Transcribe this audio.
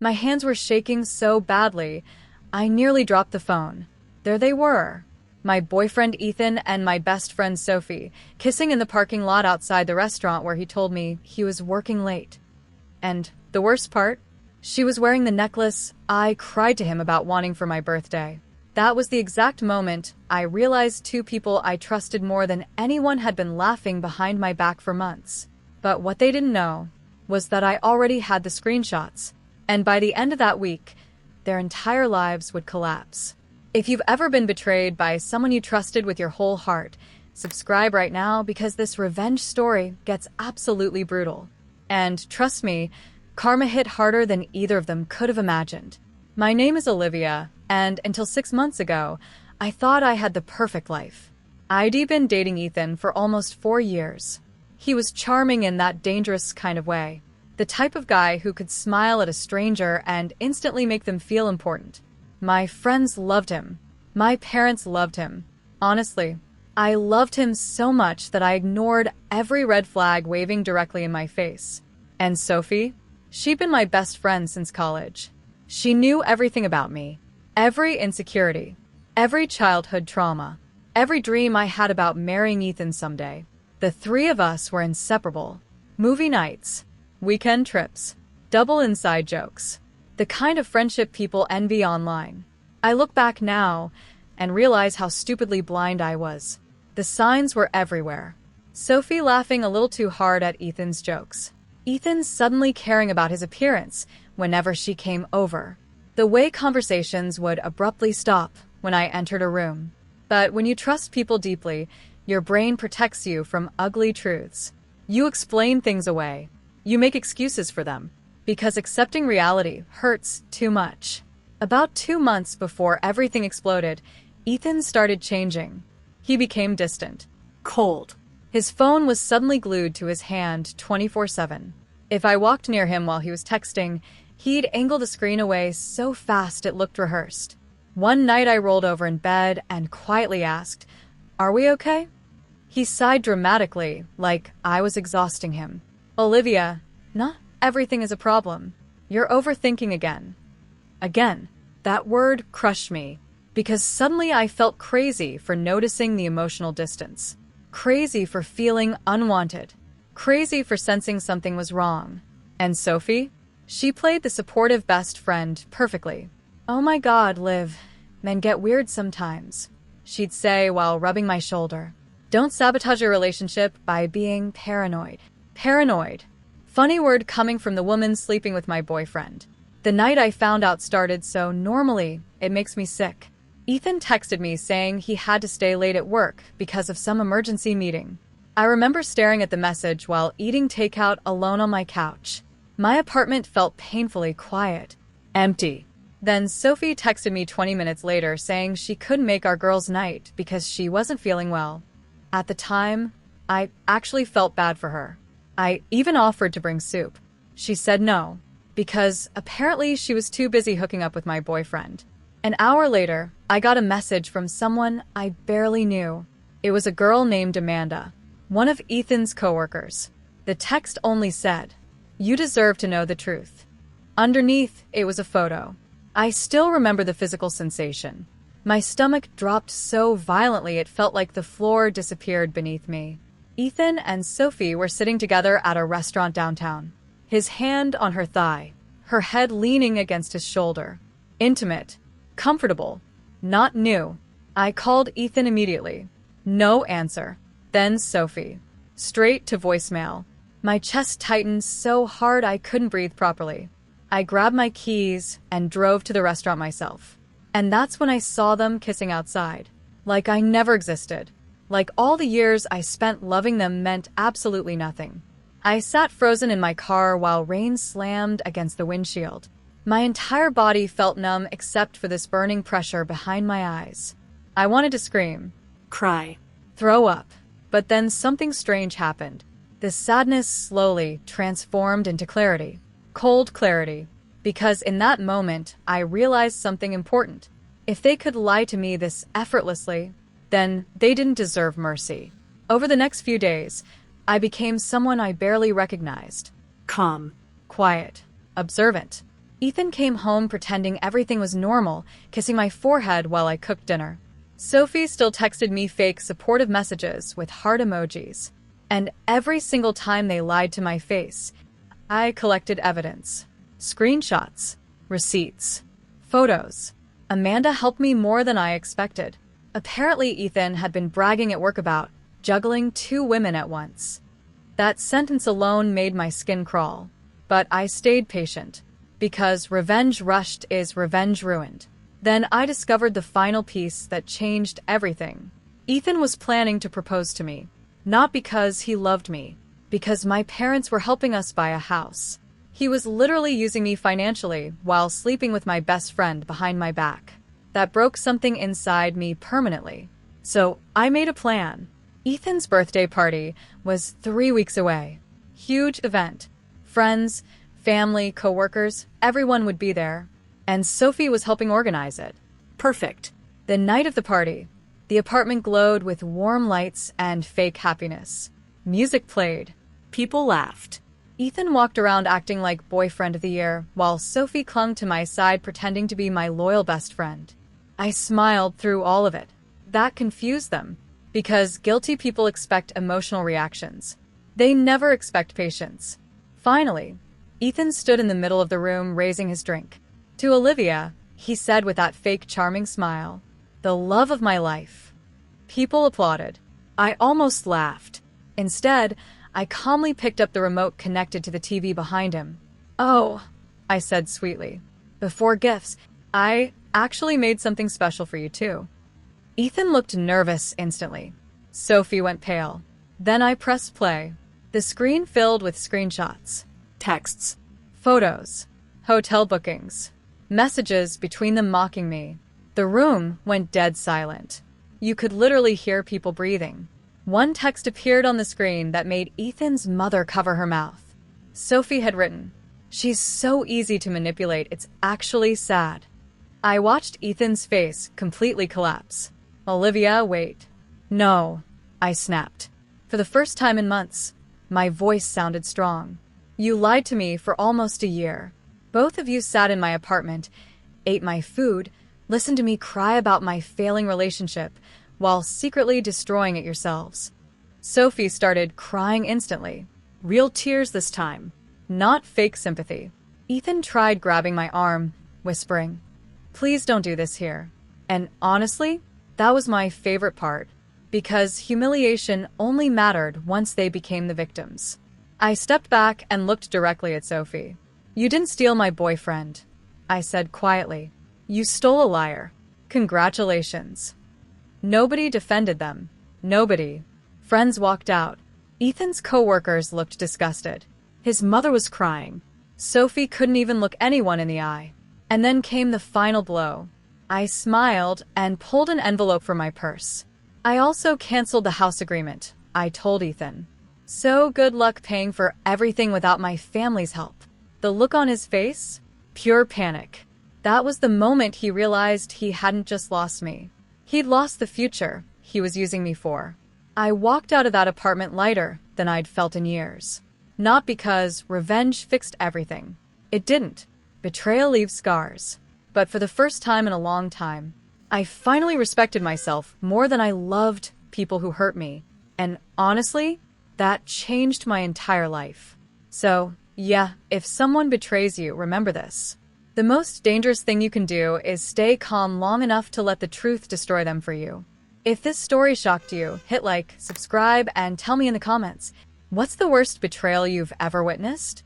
My hands were shaking so badly, I nearly dropped the phone. There they were, my boyfriend Ethan and my best friend Sophie, kissing in the parking lot outside the restaurant where he told me he was working late. And the worst part? She was wearing the necklace I cried to him about wanting for my birthday. That was the exact moment I realized two people I trusted more than anyone had been laughing behind my back for months. But what they didn't know was that I already had the screenshots, and by the end of that week, their entire lives would collapse. If you've ever been betrayed by someone you trusted with your whole heart, subscribe right now because this revenge story gets absolutely brutal. And trust me, karma hit harder than either of them could have imagined. My name is Olivia, and until 6 months ago, I thought I had the perfect life. I'd been dating Ethan for almost 4 years. He was charming in that dangerous kind of way. The type of guy who could smile at a stranger and instantly make them feel important. My friends loved him. My parents loved him. Honestly, I loved him so much that I ignored every red flag waving directly in my face. And Sophie? She'd been my best friend since college. She knew everything about me. Every insecurity. Every childhood trauma. Every dream I had about marrying Ethan someday. The three of us were inseparable. Movie nights. Weekend trips. Double inside jokes. The kind of friendship people envy online. I look back now and realize how stupidly blind I was. The signs were everywhere. Sophie laughing a little too hard at Ethan's jokes. Ethan suddenly caring about his appearance whenever she came over. The way conversations would abruptly stop when I entered a room. But when you trust people deeply, your brain protects you from ugly truths. You explain things away. You make excuses for them. Because accepting reality hurts too much. About 2 months before everything exploded, Ethan started changing. He became distant. Cold. His phone was suddenly glued to his hand 24/7. If I walked near him while he was texting, he'd angle the screen away so fast it looked rehearsed. One night I rolled over in bed and quietly asked, "Are we okay?" He sighed dramatically, like I was exhausting him. "Olivia, not everything is a problem. You're overthinking again." Again, that word crushed me, because suddenly I felt crazy for noticing the emotional distance. Crazy for feeling unwanted. Crazy for sensing something was wrong. And Sophie? She played the supportive best friend perfectly. "Oh my God, Liv, men get weird sometimes," she'd say while rubbing my shoulder. "Don't sabotage your relationship by being paranoid." Paranoid. Funny word coming from the woman sleeping with my boyfriend. The night I found out started so normally, it makes me sick. Ethan texted me saying he had to stay late at work because of some emergency meeting. I remember staring at the message while eating takeout alone on my couch. My apartment felt painfully quiet. Empty. Then Sophie texted me 20 minutes later saying she couldn't make our girls' night because she wasn't feeling well. At the time, I actually felt bad for her. I even offered to bring soup. She said no, because apparently she was too busy hooking up with my boyfriend. An hour later, I got a message from someone I barely knew. It was a girl named Amanda, one of Ethan's coworkers. The text only said, "You deserve to know the truth." Underneath, it was a photo. I still remember the physical sensation. My stomach dropped so violently it felt like the floor disappeared beneath me. Ethan and Sophie were sitting together at a restaurant downtown. His hand on her thigh, her head leaning against his shoulder. Intimate. Comfortable. Not new. I called Ethan immediately. No answer. Then Sophie. Straight to voicemail. My chest tightened so hard I couldn't breathe properly. I grabbed my keys and drove to the restaurant myself. And that's when I saw them kissing outside. Like I never existed. Like all the years I spent loving them meant absolutely nothing. I sat frozen in my car while rain slammed against the windshield. My entire body felt numb except for this burning pressure behind my eyes. I wanted to scream, cry, throw up. But then something strange happened. The sadness slowly transformed into clarity. Cold clarity. Because in that moment, I realized something important. If they could lie to me this effortlessly, then they didn't deserve mercy. Over the next few days, I became someone I barely recognized. Calm. Quiet. Observant. Ethan came home pretending everything was normal, kissing my forehead while I cooked dinner. Sophie still texted me fake supportive messages with heart emojis. And every single time they lied to my face, I collected evidence. Screenshots, receipts, photos. Amanda helped me more than I expected. Apparently, Ethan had been bragging at work about juggling 2 women at once. That sentence alone made my skin crawl. But I stayed patient, because revenge rushed is revenge ruined. Then I discovered the final piece that changed everything. Ethan was planning to propose to me, not because he loved me, because my parents were helping us buy a house. He was literally using me financially while sleeping with my best friend behind my back. That broke something inside me permanently. So I made a plan. Ethan's birthday party was 3 weeks away. Huge event. Friends, family, coworkers, everyone would be there. And Sophie was helping organize it. Perfect. The night of the party, the apartment glowed with warm lights and fake happiness. Music played. People laughed. Ethan walked around acting like boyfriend of the year, while Sophie clung to my side pretending to be my loyal best friend. I smiled through all of it. That confused them, because guilty people expect emotional reactions. They never expect patience. Finally, Ethan stood in the middle of the room raising his drink. To Olivia, he said with that fake charming smile, "The love of my life." People applauded. I almost laughed. Instead, I calmly picked up the remote connected to the TV behind him. "Oh," I said sweetly. "Before gifts, I actually made something special for you too." Ethan looked nervous instantly. Sophie went pale. Then I pressed play. The screen filled with screenshots, texts, photos, hotel bookings, messages between them mocking me. The room went dead silent. You could literally hear people breathing. One text appeared on the screen that made Ethan's mother cover her mouth. Sophie had written, "She's so easy to manipulate, it's actually sad." I watched Ethan's face completely collapse. "Olivia, wait." "No," I snapped. For the first time in months, my voice sounded strong. "You lied to me for almost a year. Both of you sat in my apartment, ate my food, listened to me cry about my failing relationship, while secretly destroying it yourselves." Sophie started crying instantly. Real tears this time, not fake sympathy. Ethan tried grabbing my arm, whispering, "Please don't do this here." And honestly, that was my favorite part, because humiliation only mattered once they became the victims. I stepped back and looked directly at Sophie. "You didn't steal my boyfriend," I said quietly. "You stole a liar. Congratulations." Nobody defended them. Nobody. Friends walked out. Ethan's coworkers looked disgusted. His mother was crying. Sophie couldn't even look anyone in the eye. And then came the final blow. I smiled and pulled an envelope from my purse. "I also canceled the house agreement," I told Ethan. "So good luck paying for everything without my family's help." The look on his face? Pure panic. That was the moment he realized he hadn't just lost me. He'd lost the future he was using me for. I walked out of that apartment lighter than I'd felt in years. Not because revenge fixed everything. It didn't. Betrayal leaves scars. But for the first time in a long time, I finally respected myself more than I loved people who hurt me. And honestly, that changed my entire life. So, yeah, if someone betrays you, remember this. The most dangerous thing you can do is stay calm long enough to let the truth destroy them for you. If this story shocked you, hit like, subscribe, and tell me in the comments, what's the worst betrayal you've ever witnessed?